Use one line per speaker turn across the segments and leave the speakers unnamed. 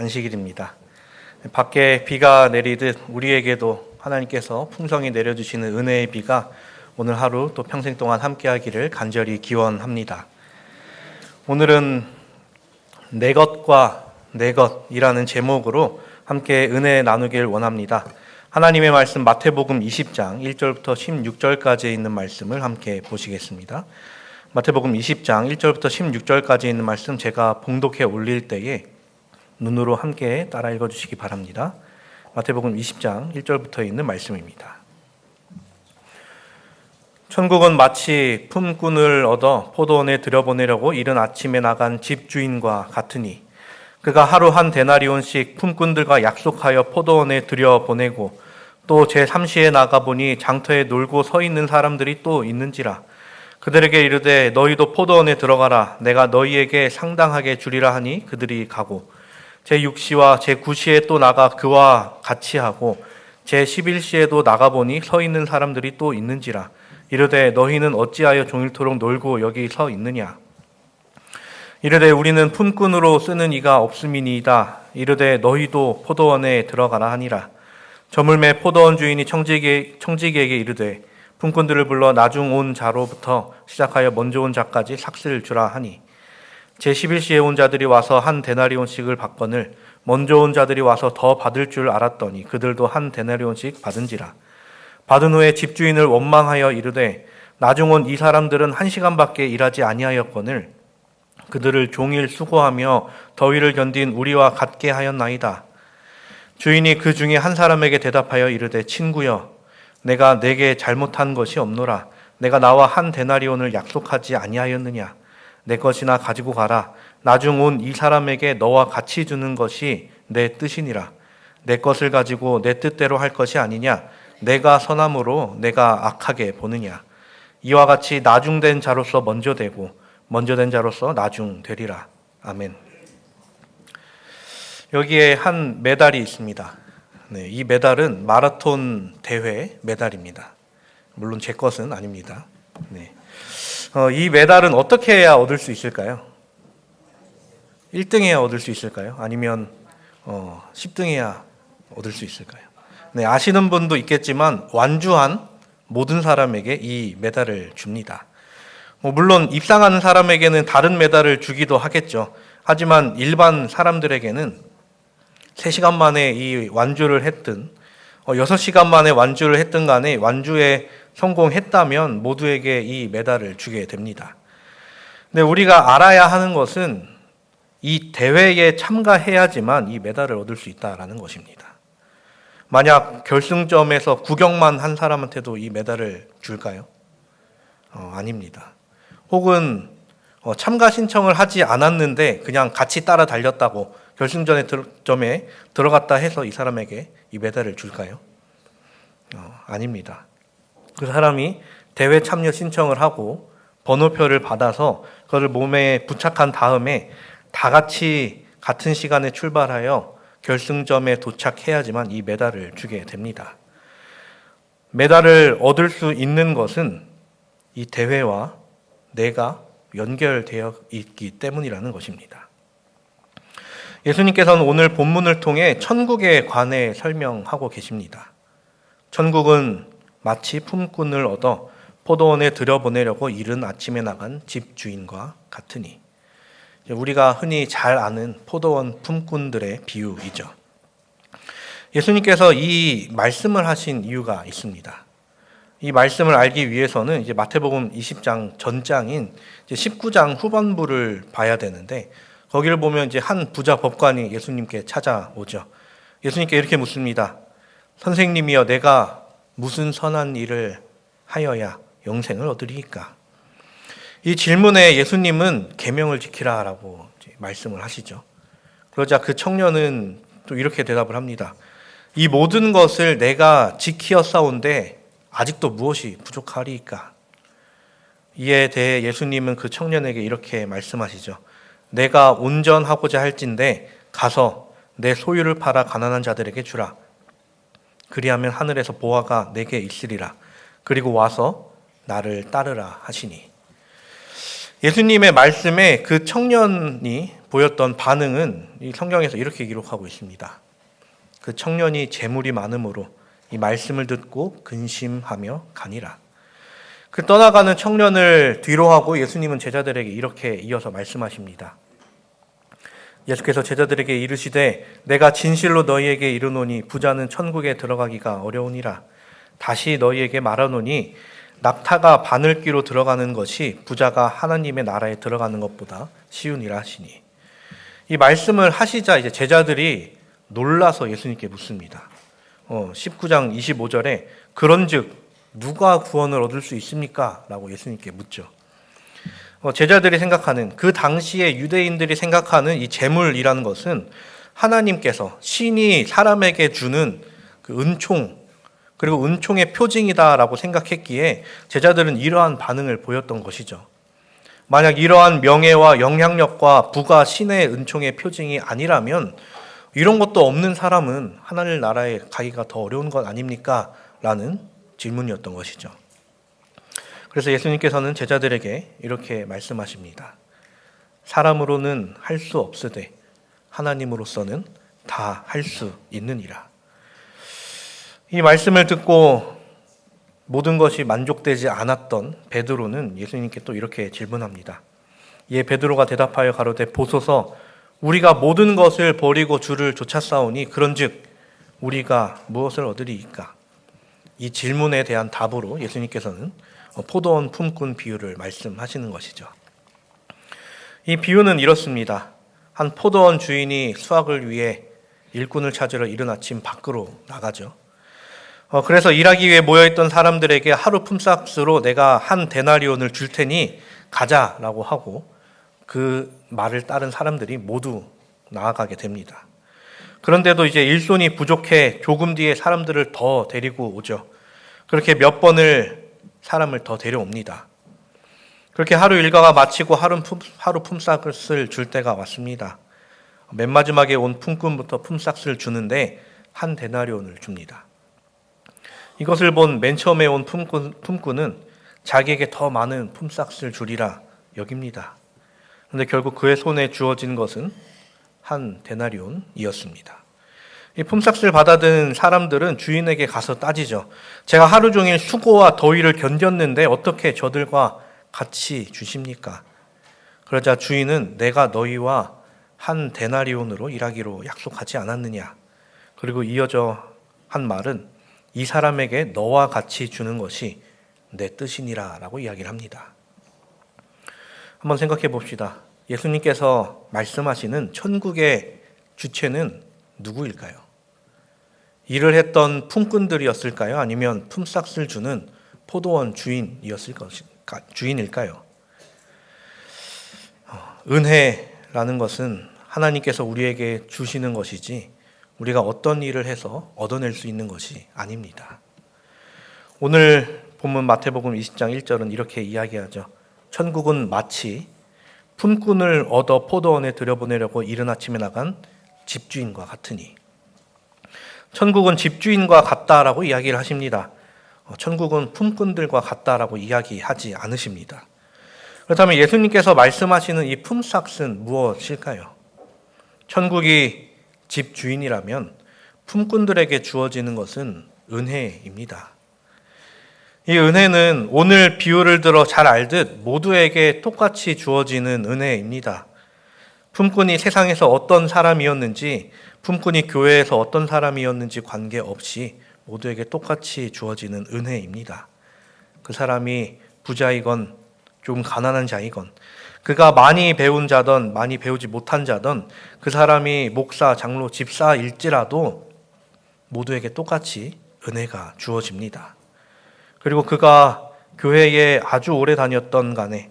안식일입니다. 밖에 비가 내리듯 우리에게도 하나님께서 풍성히 내려주시는 은혜의 비가 오늘 하루 또 평생 동안 함께하기를 간절히 기원합니다. 오늘은 내 것과 내 것이라는 제목으로 함께 은혜 나누길 원합니다. 하나님의 말씀 마태복음 20장 1절부터 16절까지 있는 말씀을 함께 보시겠습니다. 마태복음 20장 1절부터 16절까지 있는 말씀 제가 봉독해 올릴 때에 눈으로 함께 따라 읽어주시기 바랍니다. 마태복음 20장 1절부터 있는 말씀입니다. 천국은 마치 품꾼을 얻어 포도원에 들여보내려고 이른 아침에 나간 집주인과 같으니 그가 하루 한 데나리온씩 품꾼들과 약속하여 포도원에 들여보내고 또 제3시에 나가보니 장터에 놀고 서 있는 사람들이 또 있는지라. 그들에게 이르되 너희도 포도원에 들어가라. 내가 너희에게 상당하게 주리라 하니 그들이 가고 제6시와 제9시에 또 나가 그와 같이 하고 제11시에도 나가보니 서 있는 사람들이 또 있는지라. 이르되 너희는 어찌하여 종일토록 놀고 여기 서 있느냐. 이르되 우리는 품꾼으로 쓰는 이가 없음이니이다. 이르되 너희도 포도원에 들어가라 하니라. 저물매 포도원 주인이 청지기에게 이르되 품꾼들을 불러 나중 온 자로부터 시작하여 먼저 온 자까지 삭슬 주라 하니 제11시에 온 자들이 와서 한 데나리온씩을 받거늘 먼저 온 자들이 와서 더 받을 줄 알았더니 그들도 한 데나리온씩 받은지라. 받은 후에 집주인을 원망하여 이르되 나중 온 이 사람들은 1시간밖에 일하지 아니하였거늘 그들을 종일 수고하며 더위를 견딘 우리와 같게 하였나이다. 주인이 그 중에 한 사람에게 대답하여 이르되 친구여 내가 네게 잘못한 것이 없노라. 내가 나와 한 데나리온을 약속하지 아니하였느냐. 내 것이나 가지고 가라. 나중 온 이 사람에게 너와 같이 주는 것이 내 뜻이니라. 내 것을 가지고 내 뜻대로 할 것이 아니냐. 내가 선함으로 내가 악하게 보느냐. 이와 같이 나중된 자로서 먼저 되고 먼저 된 자로서 나중 되리라. 아멘. 여기에 한 메달이 있습니다. 네, 이 메달은 마라톤 대회 메달입니다. 물론 제 것은 아닙니다. 네. 이 메달은 어떻게 해야 얻을 수 있을까요? 1등 해야 얻을 수 있을까요? 아니면 10등 해야 얻을 수 있을까요? 네, 아시는 분도 있겠지만 완주한 모든 사람에게 이 메달을 줍니다. 물론 입상하는 사람에게는 다른 메달을 주기도 하겠죠. 하지만 일반 사람들에게는 3시간 만에 이 완주를 했든 6시간 만에 완주를 했든 간에 완주에 성공했다면 모두에게 이 메달을 주게 됩니다. 근데 우리가 알아야 하는 것은 이 대회에 참가해야지만 이 메달을 얻을 수 있다라는 것입니다. 만약 결승점에서 구경만 한 사람한테도 이 메달을 줄까요? 아닙니다. 혹은 참가 신청을 하지 않았는데 그냥 같이 따라 달렸다고 결승점에 들어갔다 해서 이 사람에게 이 메달을 줄까요? 아닙니다. 그 사람이 대회 참여 신청을 하고 번호표를 받아서 그것을 몸에 부착한 다음에 다 같이 같은 시간에 출발하여 결승점에 도착해야지만 이 메달을 주게 됩니다. 메달을 얻을 수 있는 것은 이 대회와 내가 연결되어 있기 때문이라는 것입니다. 예수님께서는 오늘 본문을 통해 천국에 관해 설명하고 계십니다. 천국은 마치 품꾼을 얻어 포도원에 들여보내려고 이른 아침에 나간 집주인과 같으니, 우리가 흔히 잘 아는 포도원 품꾼들의 비유이죠. 예수님께서 이 말씀을 하신 이유가 있습니다. 이 말씀을 알기 위해서는 이제 마태복음 20장 전장인 19장 후반부를 봐야 되는데, 거기를 보면 이제 한 부자 법관이 예수님께 찾아오죠. 예수님께 이렇게 묻습니다. 선생님이여, 내가 무슨 선한 일을 하여야 영생을 얻으리이까? 이 질문에 예수님은 계명을 지키라라고 말씀을 하시죠. 그러자 그 청년은 또 이렇게 대답을 합니다. 이 모든 것을 내가 지키었사온데 아직도 무엇이 부족하리이까? 이에 대해 예수님은 그 청년에게 이렇게 말씀하시죠. 내가 온전하고자 할진대 가서 내 소유를 팔아 가난한 자들에게 주라. 그리하면 하늘에서 보화가 내게 있으리라. 그리고 와서 나를 따르라 하시니. 예수님의 말씀에 그 청년이 보였던 반응은 이 성경에서 이렇게 기록하고 있습니다. 그 청년이 재물이 많음으로 이 말씀을 듣고 근심하며 가니라. 그 떠나가는 청년을 뒤로하고 예수님은 제자들에게 이렇게 이어서 말씀하십니다. 예수께서 제자들에게 이르시되 내가 진실로 너희에게 이르노니 부자는 천국에 들어가기가 어려우니라. 다시 너희에게 말하노니 낙타가 바늘귀로 들어가는 것이 부자가 하나님의 나라에 들어가는 것보다 쉬우니라 하시니. 이 말씀을 하시자 이제 제자들이 놀라서 예수님께 묻습니다. 19장 25절에 그런즉 누가 구원을 얻을 수 있습니까? 라고 예수님께 묻죠. 제자들이 생각하는, 그 당시에 유대인들이 생각하는 이 재물이라는 것은 하나님께서 신이 사람에게 주는 그 은총, 그리고 은총의 표징이다라고 생각했기에 제자들은 이러한 반응을 보였던 것이죠. 만약 이러한 명예와 영향력과 부가 신의 은총의 표징이 아니라면 이런 것도 없는 사람은 하나님 나라에 가기가 더 어려운 것 아닙니까? 라는 질문이었던 것이죠. 그래서 예수님께서는 제자들에게 이렇게 말씀하십니다. 사람으로는 할 수 없으되 하나님으로서는 다 할 수 있느니라. 이 말씀을 듣고 모든 것이 만족되지 않았던 베드로는 예수님께 또 이렇게 질문합니다. 이에 베드로가 대답하여 가로되 보소서 우리가 모든 것을 버리고 주를 쫓아싸우니 그런즉 우리가 무엇을 얻으리이까? 이 질문에 대한 답으로 예수님께서는 포도원 품꾼 비유를 말씀하시는 것이죠. 이 비유는 이렇습니다. 한 포도원 주인이 수확을 위해 일꾼을 찾으러 이른 아침 밖으로 나가죠. 그래서 일하기 위해 모여있던 사람들에게 하루 품삯으로 내가 한 데나리온을 줄 테니 가자라고 하고 그 말을 따른 사람들이 모두 나아가게 됩니다. 그런데도 이제 일손이 부족해 조금 뒤에 사람들을 더 데리고 오죠. 그렇게 몇 번을 사람을 더 데려옵니다. 그렇게 하루 일과가 마치고 하루 품삯을 줄 때가 왔습니다. 맨 마지막에 온 품꾼부터 품삯을 주는데 한 데나리온을 줍니다. 이것을 본 맨 처음에 온 품꾼은 자기에게 더 많은 품삯을 주리라 여깁니다. 그런데 결국 그의 손에 주어진 것은 한 데나리온이었습니다. 이 품삯을 받아든 사람들은 주인에게 가서 따지죠. 제가 하루 종일 수고와 더위를 견뎠는데 어떻게 저들과 같이 주십니까? 그러자 주인은 내가 너희와 한 데나리온으로 일하기로 약속하지 않았느냐? 그리고 이어져 한 말은 이 사람에게 너와 같이 주는 것이 내 뜻이니라 라고 이야기를 합니다. 한번 생각해 봅시다. 예수님께서 말씀하시는 천국의 주체는 누구일까요? 일을 했던 품꾼들이었을까요? 아니면 품삯을 주는 포도원 주인일까요? 은혜라는 것은 하나님께서 우리에게 주시는 것이지 우리가 어떤 일을 해서 얻어낼 수 있는 것이 아닙니다. 오늘 본문 마태복음 20장 1절은 이렇게 이야기하죠. 천국은 마치 품꾼을 얻어 포도원에 들여보내려고 이른 아침에 나간 집주인과 같으니. 천국은 집주인과 같다라고 이야기를 하십니다. 천국은 품꾼들과 같다라고 이야기하지 않으십니다. 그렇다면 예수님께서 말씀하시는 이 품삯은 무엇일까요? 천국이 집주인이라면 품꾼들에게 주어지는 것은 은혜입니다. 이 은혜는 오늘 비유를 들어 잘 알듯 모두에게 똑같이 주어지는 은혜입니다. 품꾼이 세상에서 어떤 사람이었는지, 품꾼이 교회에서 어떤 사람이었는지 관계없이 모두에게 똑같이 주어지는 은혜입니다. 그 사람이 부자이건 좀 가난한 자이건, 그가 많이 배운 자든 많이 배우지 못한 자든, 그 사람이 목사, 장로, 집사일지라도 모두에게 똑같이 은혜가 주어집니다. 그리고 그가 교회에 아주 오래 다녔던 간에,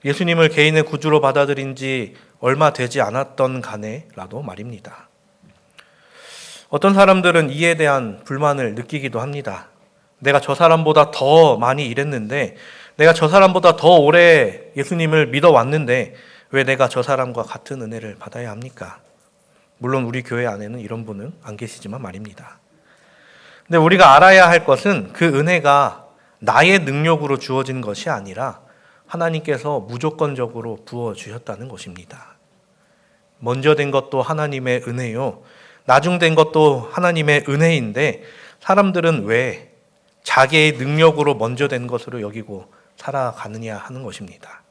예수님을 개인의 구주로 받아들인 지 얼마 되지 않았던 간에라도 말입니다. 어떤 사람들은 이에 대한 불만을 느끼기도 합니다. 내가 저 사람보다 더 많이 일했는데, 내가 저 사람보다 더 오래 예수님을 믿어왔는데 왜 내가 저 사람과 같은 은혜를 받아야 합니까? 물론 우리 교회 안에는 이런 분은 안 계시지만 말입니다. 근데 우리가 알아야 할 것은 그 은혜가 나의 능력으로 주어진 것이 아니라 하나님께서 무조건적으로 부어주셨다는 것입니다. 먼저 된 것도 하나님의 은혜요. 나중된 것도 하나님의 은혜인데 사람들은 왜 자기의 능력으로 먼저 된 것으로 여기고 살아가느냐 하는 것입니다.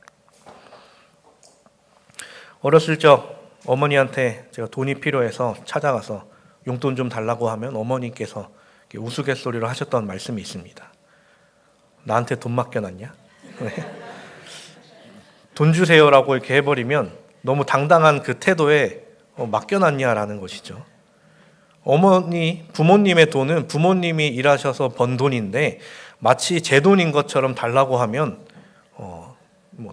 어렸을 적 어머니한테 제가 돈이 필요해서 찾아가서 용돈 좀 달라고 하면 어머니께서 우스갯소리로 하셨던 말씀이 있습니다. 나한테 돈 맡겨놨냐? 돈 주세요라고 이렇게 해버리면 너무 당당한 그 태도에 맡겨놨냐라는 것이죠. 부모님의 돈은 부모님이 일하셔서 번 돈인데 마치 제 돈인 것처럼 달라고 하면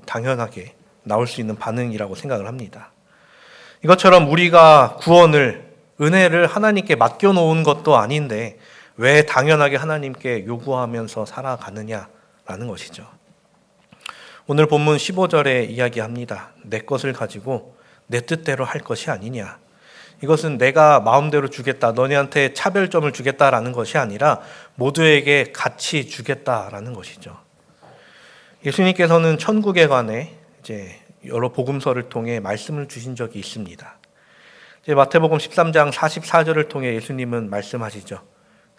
당연하게 나올 수 있는 반응이라고 생각을 합니다. 이것처럼 우리가 구원을, 은혜를 하나님께 맡겨놓은 것도 아닌데 왜 당연하게 하나님께 요구하면서 살아가느냐라는 것이죠. 오늘 본문 15절에 이야기합니다. 내 것을 가지고 내 뜻대로 할 것이 아니냐. 이것은 내가 마음대로 주겠다, 너네한테 차별점을 주겠다라는 것이 아니라 모두에게 같이 주겠다라는 것이죠. 예수님께서는 천국에 관해 이제 여러 복음서를 통해 말씀을 주신 적이 있습니다. 이제 마태복음 13장 44절을 통해 예수님은 말씀하시죠.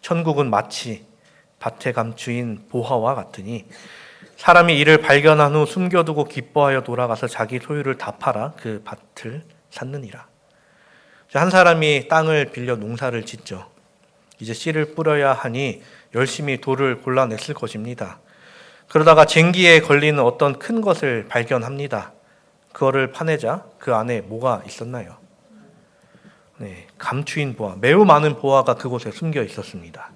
천국은 마치 밭에 감추인 보화와 같으니 사람이 이를 발견한 후 숨겨두고 기뻐하여 돌아가서 자기 소유를 다 팔아 그 밭을 샀느니라. 한 사람이 땅을 빌려 농사를 짓죠. 이제 씨를 뿌려야 하니 열심히 돌을 골라냈을 것입니다. 그러다가 쟁기에 걸리는 어떤 큰 것을 발견합니다. 그거를 파내자 그 안에 뭐가 있었나요? 감추인 보화, 매우 많은 보화가 그곳에 숨겨 있었습니다.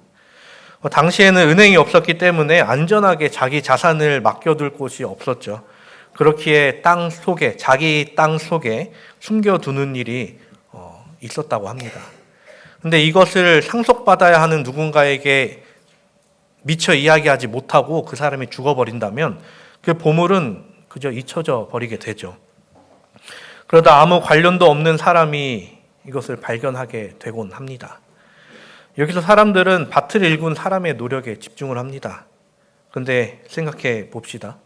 당시에는 은행이 없었기 때문에 안전하게 자기 자산을 맡겨둘 곳이 없었죠. 그렇기에 자기 땅 속에 숨겨두는 일이 있었다고 합니다. 근데 이것을 상속받아야 하는 누군가에게 미처 이야기하지 못하고 그 사람이 죽어버린다면 그 보물은 그저 잊혀져 버리게 되죠. 그러다 아무 관련도 없는 사람이 이것을 발견하게 되곤 합니다. 여기서 사람들은 밭을 일군 사람의 노력에 집중을 합니다. 그런데 생각해 봅시다.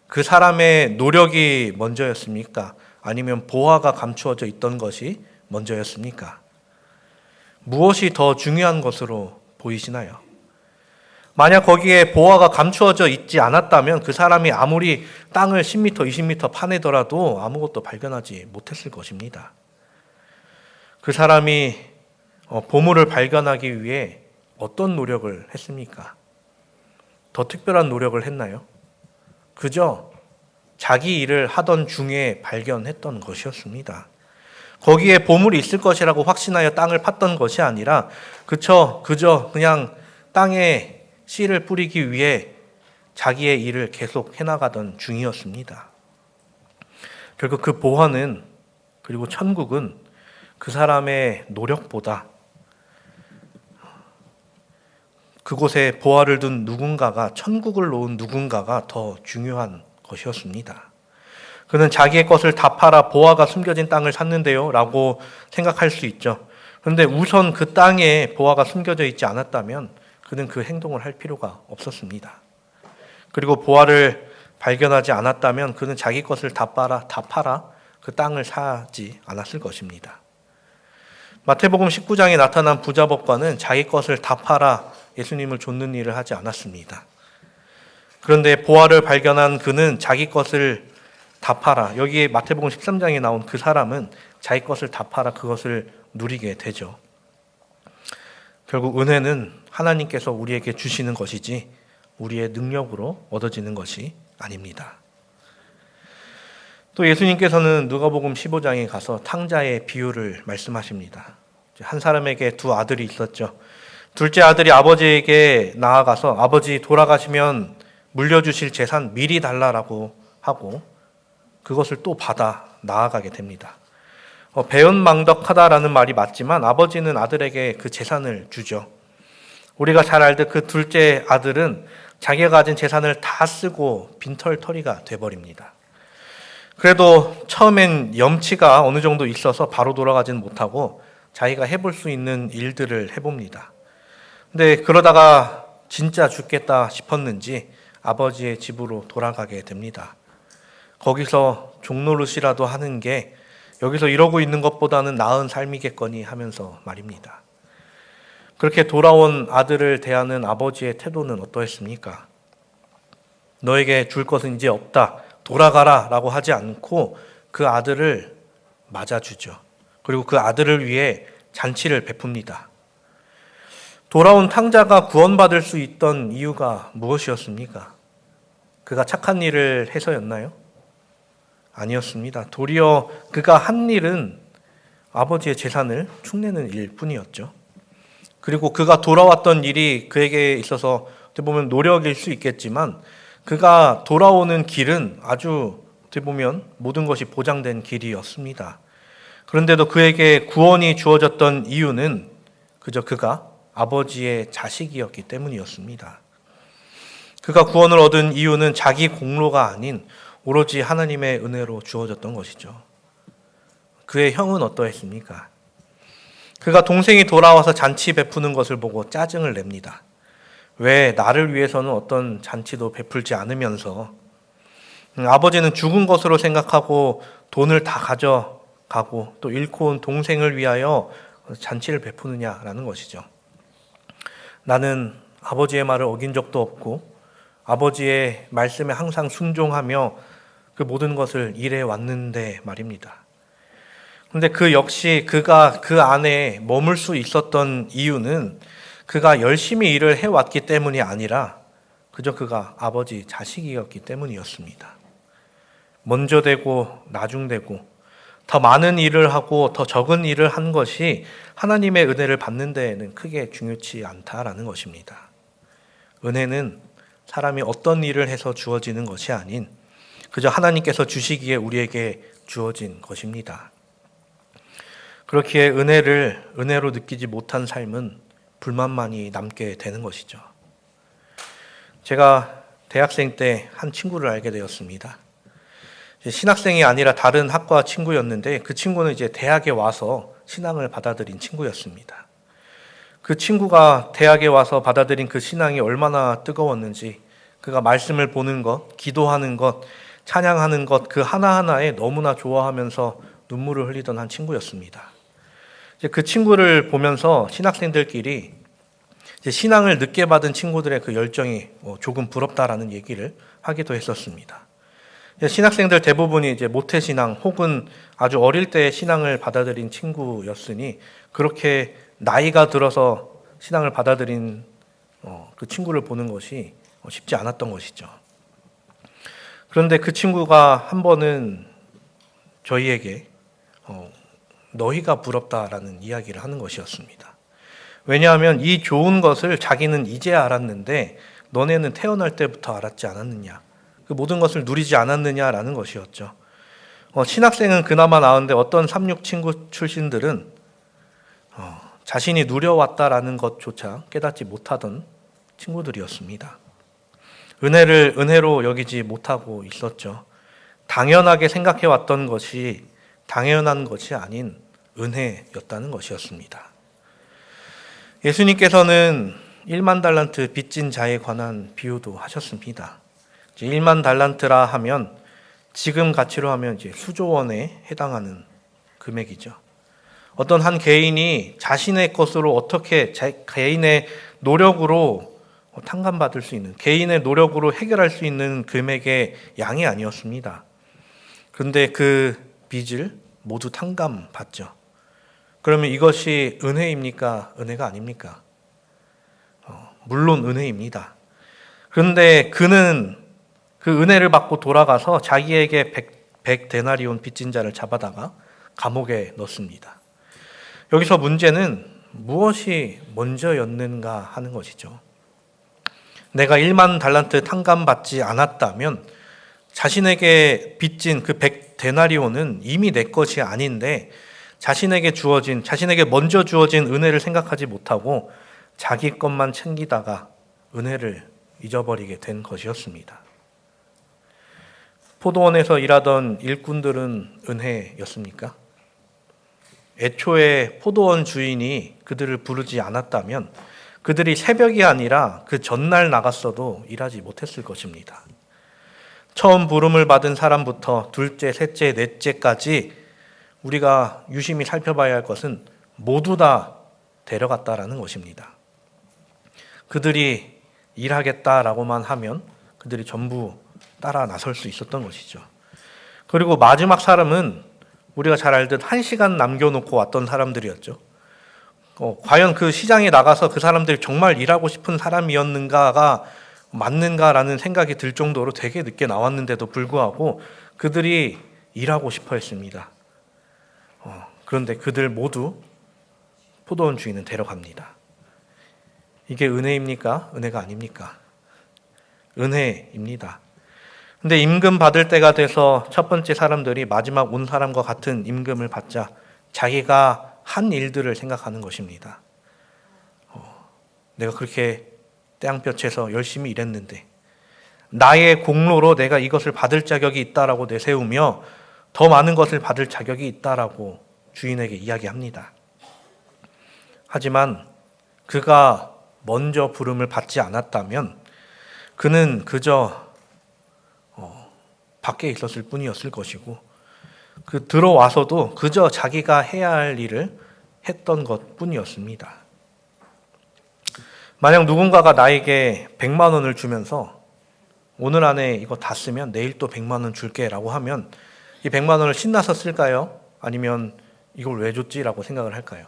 그 사람의 노력이 먼저였습니까? 아니면 보화가 감추어져 있던 것이 먼저였습니까? 무엇이 더 중요한 것으로 보이시나요? 만약 거기에 보화가 감추어져 있지 않았다면 그 사람이 아무리 땅을 10m, 20m 파내더라도 아무것도 발견하지 못했을 것입니다. 그 사람이 보물을 발견하기 위해 어떤 노력을 했습니까? 더 특별한 노력을 했나요? 그저 자기 일을 하던 중에 발견했던 것이었습니다. 거기에 보물이 있을 것이라고 확신하여 땅을 팠던 것이 아니라 그저 그냥 땅에 씨를 뿌리기 위해 자기의 일을 계속 해나가던 중이었습니다. 결국 그 보화는, 그리고 천국은 그 사람의 노력보다 그곳에 보화를 둔 누군가가, 천국을 놓은 누군가가 더 중요한 것이었습니다. 그는 자기의 것을 다 팔아 보화가 숨겨진 땅을 샀는데요 라고 생각할 수 있죠. 그런데 우선 그 땅에 보화가 숨겨져 있지 않았다면 그는 그 행동을 할 필요가 없었습니다. 그리고 보화를 발견하지 않았다면 그는 자기 것을 다 팔아 그 땅을 사지 않았을 것입니다. 마태복음 19장에 나타난 부자법관은 자기 것을 다 팔아 예수님을 좇는 일을 하지 않았습니다. 그런데 보화를 발견한 그는 자기 것을 다 팔아, 여기에 마태복음 13장에 나온 그 사람은 자기 것을 다 팔아 그것을 누리게 되죠. 결국 은혜는 하나님께서 우리에게 주시는 것이지 우리의 능력으로 얻어지는 것이 아닙니다. 또 예수님께서는 누가복음 15장에 가서 탕자의 비유를 말씀하십니다. 한 사람에게 두 아들이 있었죠. 둘째 아들이 아버지에게 나아가서 아버지 돌아가시면 물려주실 재산 미리 달라라고 하고 그것을 또 받아 나아가게 됩니다. 배은망덕하다라는 말이 맞지만 아버지는 아들에게 그 재산을 주죠. 우리가 잘 알듯 그 둘째 아들은 자기가 가진 재산을 다 쓰고 빈털터리가 돼버립니다. 그래도 처음엔 염치가 어느 정도 있어서 바로 돌아가지는 못하고 자기가 해볼 수 있는 일들을 해봅니다. 근데 그러다가 진짜 죽겠다 싶었는지 아버지의 집으로 돌아가게 됩니다. 거기서 종노릇이라도 하는 게 여기서 이러고 있는 것보다는 나은 삶이겠거니 하면서 말입니다. 그렇게 돌아온 아들을 대하는 아버지의 태도는 어떠했습니까? 너에게 줄 것은 이제 없다. 돌아가라 라고 하지 않고 그 아들을 맞아주죠. 그리고 그 아들을 위해 잔치를 베풉니다. 돌아온 탕자가 구원받을 수 있던 이유가 무엇이었습니까? 그가 착한 일을 해서였나요? 아니었습니다. 도리어 그가 한 일은 아버지의 재산을 축내는 일뿐이었죠. 그리고 그가 돌아왔던 일이 그에게 있어서 어떻게 보면 노력일 수 있겠지만 그가 돌아오는 길은 아주 어떻게 보면 모든 것이 보장된 길이었습니다. 그런데도 그에게 구원이 주어졌던 이유는 그저 그가 아버지의 자식이었기 때문이었습니다. 그가 구원을 얻은 이유는 자기 공로가 아닌 오로지 하나님의 은혜로 주어졌던 것이죠. 그의 형은 어떠했습니까? 그가 동생이 돌아와서 잔치 베푸는 것을 보고 짜증을 냅니다. 왜 나를 위해서는 어떤 잔치도 베풀지 않으면서 아버지는 죽은 것으로 생각하고 돈을 다 가져가고 또 잃고 온 동생을 위하여 잔치를 베푸느냐라는 것이죠. 나는 아버지의 말을 어긴 적도 없고 아버지의 말씀에 항상 순종하며 그 모든 것을 일해 왔는데 말입니다. 그런데 그 역시 그가 그 안에 머물 수 있었던 이유는 그가 열심히 일을 해왔기 때문이 아니라 그저 그가 아버지 자식이었기 때문이었습니다. 먼저 되고 나중되고 더 많은 일을 하고 더 적은 일을 한 것이 하나님의 은혜를 받는 데에는 크게 중요치 않다라는 것입니다. 은혜는 사람이 어떤 일을 해서 주어지는 것이 아닌 그저 하나님께서 주시기에 우리에게 주어진 것입니다. 그렇기에 은혜로 느끼지 못한 삶은 불만만이 남게 되는 것이죠. 제가 대학생 때 한 친구를 알게 되었습니다. 신학생이 아니라 다른 학과 친구였는데 그 친구는 이제 대학에 와서 신앙을 받아들인 친구였습니다. 그 친구가 대학에 와서 받아들인 그 신앙이 얼마나 뜨거웠는지 그가 말씀을 보는 것, 기도하는 것, 찬양하는 것 그 하나하나에 너무나 좋아하면서 눈물을 흘리던 한 친구였습니다. 그 친구를 보면서 신학생들끼리 신앙을 늦게 받은 친구들의 그 열정이 조금 부럽다라는 얘기를 하기도 했었습니다. 신학생들 대부분이 이제 모태신앙 혹은 아주 어릴 때 신앙을 받아들인 친구였으니 그렇게 나이가 들어서 신앙을 받아들인 그 친구를 보는 것이 쉽지 않았던 것이죠. 그런데 그 친구가 한 번은 저희에게 너희가 부럽다라는 이야기를 하는 것이었습니다. 왜냐하면 이 좋은 것을 자기는 이제 알았는데 너네는 태어날 때부터 알았지 않았느냐. 그 모든 것을 누리지 않았느냐라는 것이었죠. 신학생은 그나마 나은데 어떤 36 친구 출신들은 자신이 누려왔다라는 것조차 깨닫지 못하던 친구들이었습니다. 은혜를 은혜로 여기지 못하고 있었죠. 당연하게 생각해왔던 것이 당연한 것이 아닌 은혜였다는 것이었습니다. 예수님께서는 1만 달란트 빚진 자에 관한 비유도 하셨습니다. 1만 달란트라 하면 지금 가치로 하면 이제 수조 원에 해당하는 금액이죠. 어떤 한 개인이 자신의 것으로 어떻게 개인의 노력으로 탕감받을 수 있는, 개인의 노력으로 해결할 수 있는 금액의 양이 아니었습니다. 그런데 그 빚을 모두 탕감받죠. 그러면 이것이 은혜입니까? 은혜가 아닙니까? 물론 은혜입니다. 그런데 그는 그 은혜를 받고 돌아가서 자기에게 100 데나리온 빚진 자를 잡아다가 감옥에 넣습니다. 여기서 문제는 무엇이 먼저였는가 하는 것이죠. 내가 1만 달란트 탕감받지 않았다면 자신에게 빚진 그 100 데나리온은 이미 내 것이 아닌데 자신에게 먼저 주어진 은혜를 생각하지 못하고 자기 것만 챙기다가 은혜를 잊어버리게 된 것이었습니다. 포도원에서 일하던 일꾼들은 은혜였습니까? 애초에 포도원 주인이 그들을 부르지 않았다면 그들이 새벽이 아니라 그 전날 나갔어도 일하지 못했을 것입니다. 처음 부름을 받은 사람부터 둘째, 셋째, 넷째까지 우리가 유심히 살펴봐야 할 것은 모두 다 데려갔다라는 것입니다. 그들이 일하겠다라고만 하면 그들이 전부 따라 나설 수 있었던 것이죠. 그리고 마지막 사람은 우리가 잘 알듯 1시간 남겨놓고 왔던 사람들이었죠. 과연 그 시장에 나가서 그 사람들이 정말 일하고 싶은 사람이었는가가 맞는가라는 생각이 들 정도로 되게 늦게 나왔는데도 불구하고 그들이 일하고 싶어 했습니다. 그런데 그들 모두 포도원 주인은 데려갑니다. 이게 은혜입니까? 은혜가 아닙니까? 은혜입니다. 근데 임금 받을 때가 돼서 첫 번째 사람들이 마지막 온 사람과 같은 임금을 받자 자기가 한 일들을 생각하는 것입니다. 내가 그렇게 떼양볕에서 열심히 일했는데 나의 공로로 내가 이것을 받을 자격이 있다라고 내세우며 더 많은 것을 받을 자격이 있다라고 주인에게 이야기합니다. 하지만 그가 먼저 부름을 받지 않았다면 그는 그저 밖에 있었을 뿐이었을 것이고 그 들어와서도 그저 자기가 해야 할 일을 했던 것 뿐이었습니다. 만약 누군가가 나에게 100만 원을 주면서 오늘 안에 이거 다 쓰면 내일 또 100만 원 줄게 라고 하면 이 100만 원을 신나서 쓸까요? 아니면 이걸 왜 줬지라고 생각을 할까요?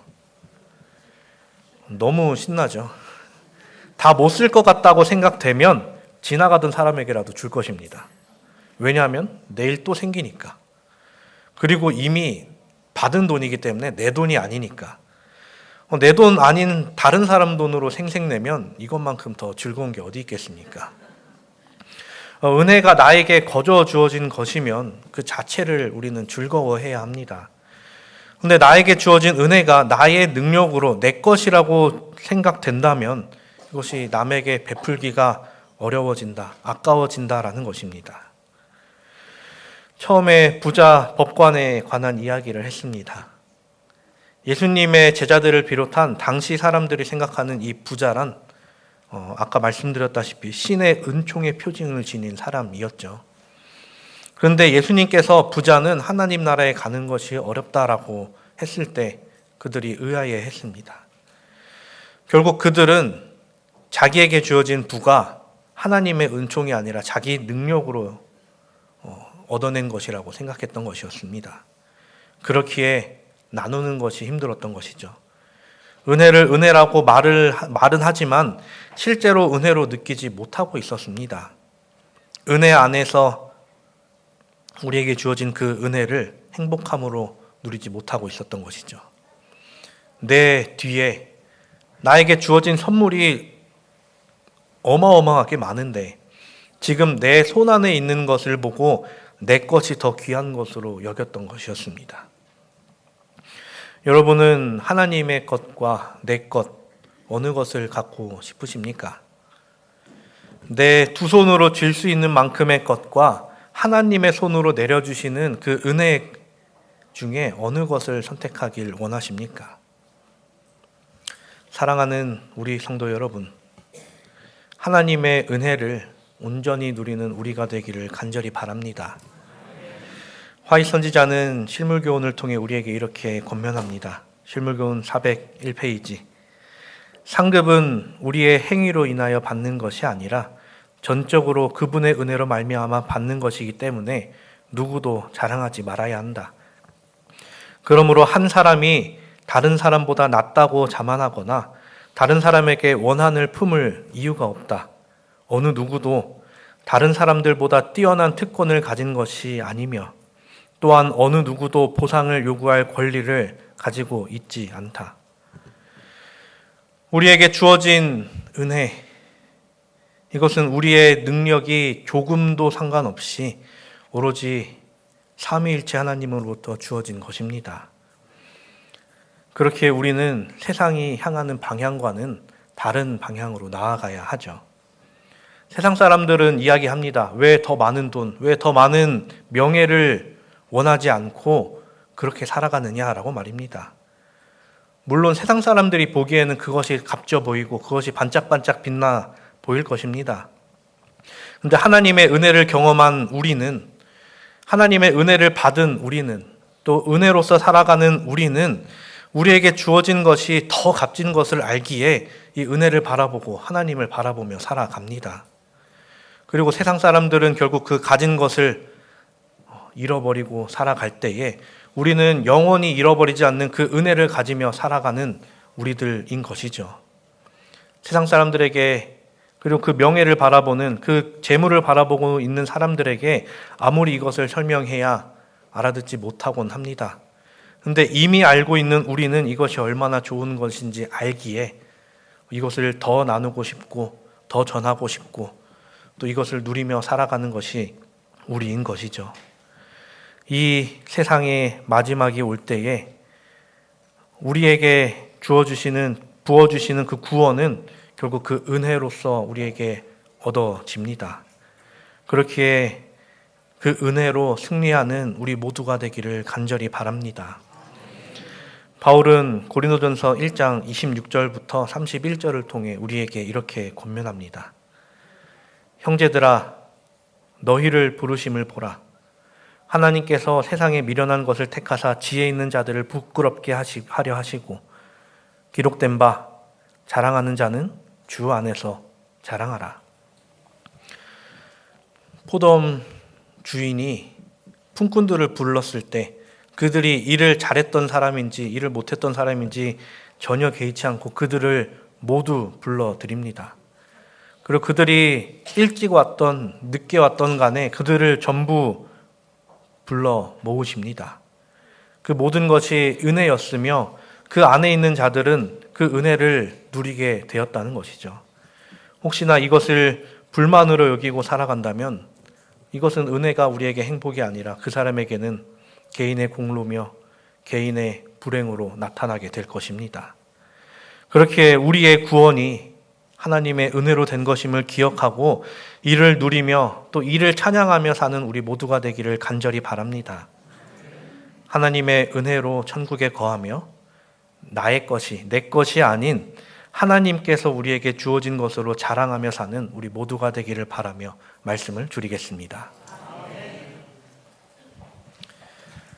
너무 신나죠. 다 못 쓸 것 같다고 생각되면 지나가던 사람에게라도 줄 것입니다. 왜냐하면 내일 또 생기니까. 그리고 이미 받은 돈이기 때문에 내 돈이 아니니까. 내 돈 아닌 다른 사람 돈으로 생색내면 이것만큼 더 즐거운 게 어디 있겠습니까? 은혜가 나에게 거저 주어진 것이면 그 자체를 우리는 즐거워해야 합니다. 근데 나에게 주어진 은혜가 나의 능력으로 내 것이라고 생각된다면 이것이 남에게 베풀기가 어려워진다, 아까워진다라는 것입니다. 처음에 부자 법관에 관한 이야기를 했습니다. 예수님의 제자들을 비롯한 당시 사람들이 생각하는 이 부자란 아까 말씀드렸다시피 신의 은총의 표징을 지닌 사람이었죠. 그런데 예수님께서 부자는 하나님 나라에 가는 것이 어렵다라고 했을 때 그들이 의아해했습니다. 결국 그들은 자기에게 주어진 부가 하나님의 은총이 아니라 자기 능력으로 얻어낸 것이라고 생각했던 것이었습니다. 그렇기에 나누는 것이 힘들었던 것이죠. 은혜를 은혜라고 말은 하지만 실제로 은혜로 느끼지 못하고 있었습니다. 은혜 안에서 우리에게 주어진 그 은혜를 행복함으로 누리지 못하고 있었던 것이죠. 내 뒤에 나에게 주어진 선물이 어마어마하게 많은데 지금 내 손 안에 있는 것을 보고 내 것이 더 귀한 것으로 여겼던 것이었습니다. 여러분은 하나님의 것과 내 것 어느 것을 갖고 싶으십니까? 내 두 손으로 쥘 수 있는 만큼의 것과 하나님의 손으로 내려주시는 그 은혜 중에 어느 것을 선택하길 원하십니까? 사랑하는 우리 성도 여러분, 하나님의 은혜를 온전히 누리는 우리가 되기를 간절히 바랍니다. 화이 선지자는 실물교훈을 통해 우리에게 이렇게 권면합니다. 실물교훈 401페이지. 상급은 우리의 행위로 인하여 받는 것이 아니라 전적으로 그분의 은혜로 말미암아 받는 것이기 때문에 누구도 자랑하지 말아야 한다. 그러므로 한 사람이 다른 사람보다 낫다고 자만하거나 다른 사람에게 원한을 품을 이유가 없다. 어느 누구도 다른 사람들보다 뛰어난 특권을 가진 것이 아니며 또한 어느 누구도 보상을 요구할 권리를 가지고 있지 않다. 우리에게 주어진 은혜, 이것은 우리의 능력이 조금도 상관없이 오로지 삼위일체 하나님으로부터 주어진 것입니다. 그렇게 우리는 세상이 향하는 방향과는 다른 방향으로 나아가야 하죠. 세상 사람들은 이야기합니다. 왜 더 많은 돈, 왜 더 많은 명예를 원하지 않고 그렇게 살아가느냐라고 말입니다. 물론 세상 사람들이 보기에는 그것이 값져 보이고 그것이 반짝반짝 빛나 보일 것입니다. 그런데 하나님의 은혜를 경험한 우리는, 하나님의 은혜를 받은 우리는 또 은혜로서 살아가는 우리는 우리에게 주어진 것이 더 값진 것을 알기에 이 은혜를 바라보고 하나님을 바라보며 살아갑니다. 그리고 세상 사람들은 결국 그 가진 것을 잃어버리고 살아갈 때에 우리는 영원히 잃어버리지 않는 그 은혜를 가지며 살아가는 우리들인 것이죠. 세상 사람들에게 그리고 그 명예를 바라보는 그 재물을 바라보고 있는 사람들에게 아무리 이것을 설명해야 알아듣지 못하곤 합니다. 그런데 이미 알고 있는 우리는 이것이 얼마나 좋은 것인지 알기에 이것을 더 나누고 싶고 더 전하고 싶고 또 이것을 누리며 살아가는 것이 우리인 것이죠. 이 세상의 마지막이 올 때에 우리에게 부어주시는 그 구원은 결국 그 은혜로서 우리에게 얻어집니다. 그렇기에 그 은혜로 승리하는 우리 모두가 되기를 간절히 바랍니다. 바울은 고린도전서 1장 26절부터 31절을 통해 우리에게 이렇게 권면합니다. 형제들아, 너희를 부르심을 보라. 하나님께서 세상에 미련한 것을 택하사 지혜 있는 자들을 부끄럽게 하려 하시고 기록된 바 자랑하는 자는 주 안에서 자랑하라. 포도원 주인이 품꾼들을 불렀을 때 그들이 일을 잘했던 사람인지 일을 못했던 사람인지 전혀 개의치 않고 그들을 모두 불러드립니다. 그리고 그들이 일찍 왔던 늦게 왔던 간에 그들을 전부 불러 모으십니다. 그 모든 것이 은혜였으며 그 안에 있는 자들은 그 은혜를 누리게 되었다는 것이죠. 혹시나 이것을 불만으로 여기고 살아간다면 이것은 은혜가 우리에게 행복이 아니라 그 사람에게는 개인의 공로며 개인의 불행으로 나타나게 될 것입니다. 그렇게 우리의 구원이 하나님의 은혜로 된 것임을 기억하고 이를 누리며 또 이를 찬양하며 사는 우리 모두가 되기를 간절히 바랍니다. 하나님의 은혜로 천국에 거하며 나의 것이 내 것이 아닌 하나님께서 우리에게 주어진 것으로 자랑하며 사는 우리 모두가 되기를 바라며 말씀을 줄이겠습니다.